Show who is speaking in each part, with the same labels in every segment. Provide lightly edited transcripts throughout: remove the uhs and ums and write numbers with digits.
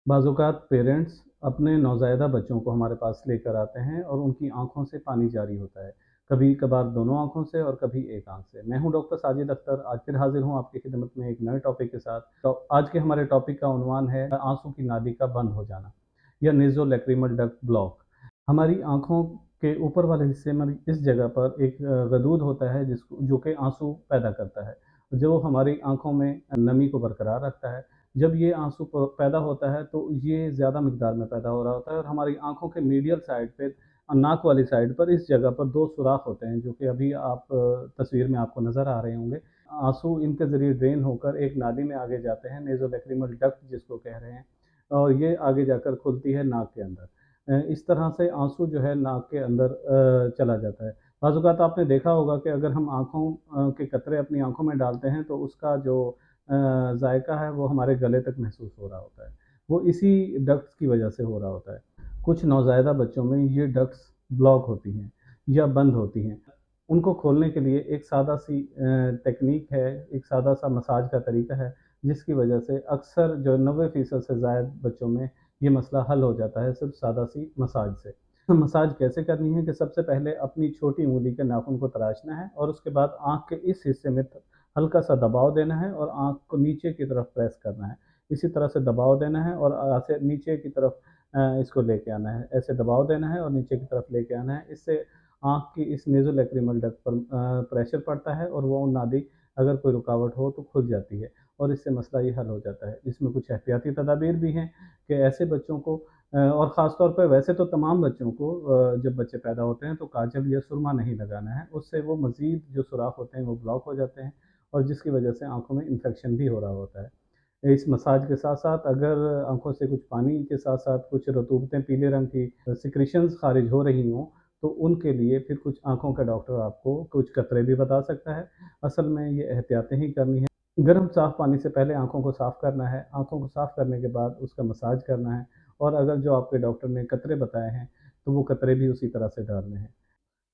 Speaker 1: बाज़ औक़ात पेरेंट्स अपने नौज़ायदा बच्चों को हमारे पास लेकर आते हैं और उनकी आँखों से पानी जारी होता है। कभी-कभार दोनों आँखों से और कभी एक आँख से। मैं हूँ डॉक्टर साजिद अख्तर, आज फिर हाज़िर हूँ आपकी खिदमत में एक नए टॉपिक के साथ। तो आज के हमारे टॉपिक का उन्वान है आँसू की नाली का बंद हो जाना या नेज़ोलैक्रिमल डक्ट ब्लॉक। हमारी आँखों के ऊपर वाले हिस्से में इस जगह पर एक गदूद होता है जिसको जो कि आँसू पैदा करता है, जो हमारी आँखों में नमी को बरकरार रखता है। जब ये आँसू पैदा होता है तो ये ज़्यादा मिक़दार में पैदा हो रहा होता है और हमारी आँखों के मीडियल साइड पे नाक वाली साइड पर इस जगह पर 2 सुराख होते हैं जो कि अभी आप तस्वीर में आपको नज़र आ रहे होंगे। आँसू इनके ज़रिए ड्रेन होकर एक नाली में आगे जाते हैं, नेज़ोलैक्रिमल डक्ट जिसको कह रहे हैं, और ये आगे जाकर खुलती है नाक के अंदर। इस तरह से आँसू जो है नाक के अंदर चला जाता है। बाज़ औक़ात आपने देखा होगा कि अगर हम आँखों के कतरे अपनी आँखों में डालते हैं तो उसका जो ज़ायक़ा है वो हमारे गले तक महसूस हो रहा होता है। वो इसी डक्ट्स की वजह से हो रहा होता है। कुछ नौज़ायदा बच्चों में ये डक्ट्स ब्लॉक होती हैं या बंद होती हैं। उनको खोलने के लिए एक सादा-सी टेक्नीक है, एक सादा-सा मसाज का तरीका है, जिसकी वजह से अक्सर जो 90% से ज़ायद बच्चों में ये मसला हल हो जाता है सिर्फ़ सादा-सी मसाज से। मसाज कैसे करनी है कि सबसे पहले अपनी छोटी ऊँगली के नाखून को तराशना है और उसके बाद आँख के इस हिस्से में हल्का-सा दबाव देना है और आँख को नीचे की तरफ प्रेस करना है। इसी तरह से दबाव देना है और ऐसे नीचे की तरफ इसको लेके आना है। ऐसे दबाव देना है और नीचे की तरफ लेके आना है। इससे आँख की इस नेज़ोलैक्रिमल डक्ट पर प्रेशर पड़ता है और वो नाली अगर कोई रुकावट हो तो खुल जाती है और इससे मसला ये हल हो जाता है। इसमें कुछ एहतियाती तदाबीर भी हैं कि ऐसे बच्चों को और ख़ास तौर पे वैसे तो तमाम बच्चों को जब बच्चे पैदा होते हैं तो काजल या सुरमा नहीं लगाना है। उससे वो मज़ीद जो सुराख होते हैं वो ब्लॉक हो जाते हैं और जिसकी वजह से आँखों में इन्फेक्शन भी हो रहा होता है। इस मसाज के साथ-साथ अगर आँखों से कुछ पानी के साथ-साथ कुछ रतूबतें पीले रंग की सिक्रीशंस ख़ारिज हो रही हों, तो उनके लिए फिर कुछ आँखों का डॉक्टर आपको कुछ कतरे भी बता सकता है। असल में ये एहतियातें ही करनी है। गर्म साफ़ पानी से पहले आँखों को साफ़ करना है, आँखों को साफ़ करने के बाद उसका मसाज करना है और अगर जो आपके डॉक्टर ने कतरे बताए हैं, तो वो कतरे भी उसी तरह से डालने हैं।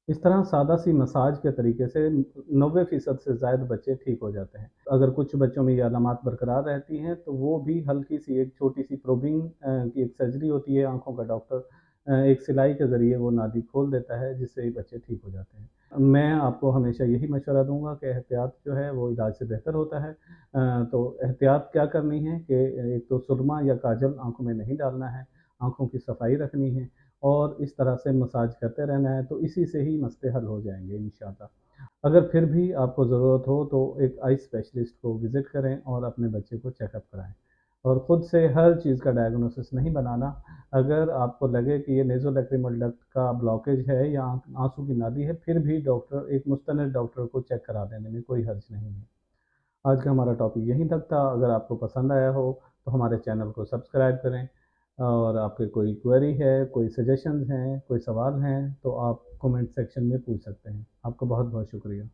Speaker 1: इस तरह सादा-सी मसाज के तरीके से 90% से ज़ायद बच्चे ठीक हो जाते हैं। अगर कुछ बच्चों में ये अलामात बरकरार रहती हैं, तो वो भी हल्की-सी एक छोटी-सी प्रोबिंग की एक सर्जरी होती है, आँखों का डॉक्टर एक सिलाई के ज़रिए वो नाली खोल देता है, जिससे ये बच्चे ठीक हो जाते हैं। मैं आपको हमेशा यही मशवरा दूँगा कि एहतियात जो है वो इलाज से बेहतर होता है। तो एहतियात क्या करनी है कि एक तो सुरमा या काजल आँखों में नहीं डालना है, आँखों की सफाई रखनी है और इस तरह से मसाज करते रहना है, तो इसी से ही मसले हल हो जाएँगे इंशाअल्लाह। अगर फिर भी आपको ज़रूरत हो तो एक आई स्पेशलिस्ट को विज़िट करें और अपने बच्चे को चेकअप कराएँ। और ख़ुद से हर चीज़ का डायग्नोसिस नहीं बनाना। अगर आपको लगे कि ये नेज़ोलैक्रिमल डक्ट का ब्लॉकेज है या आँसू की नाली है, फिर भी डॉक्टर एक मुस्तनद डॉक्टर को चेक करा लेने में कोई हर्ज नहीं है। आज का हमारा टॉपिक यहीं तक था। अगर आपको पसंद आया हो तो हमारे चैनल को सब्सक्राइब करें और आपके कोई क्वेरी है, कोई सजेशंस हैं, कोई सवाल हैं, तो आप कमेंट सेक्शन में पूछ सकते हैं। आपका बहुत-बहुत शुक्रिया।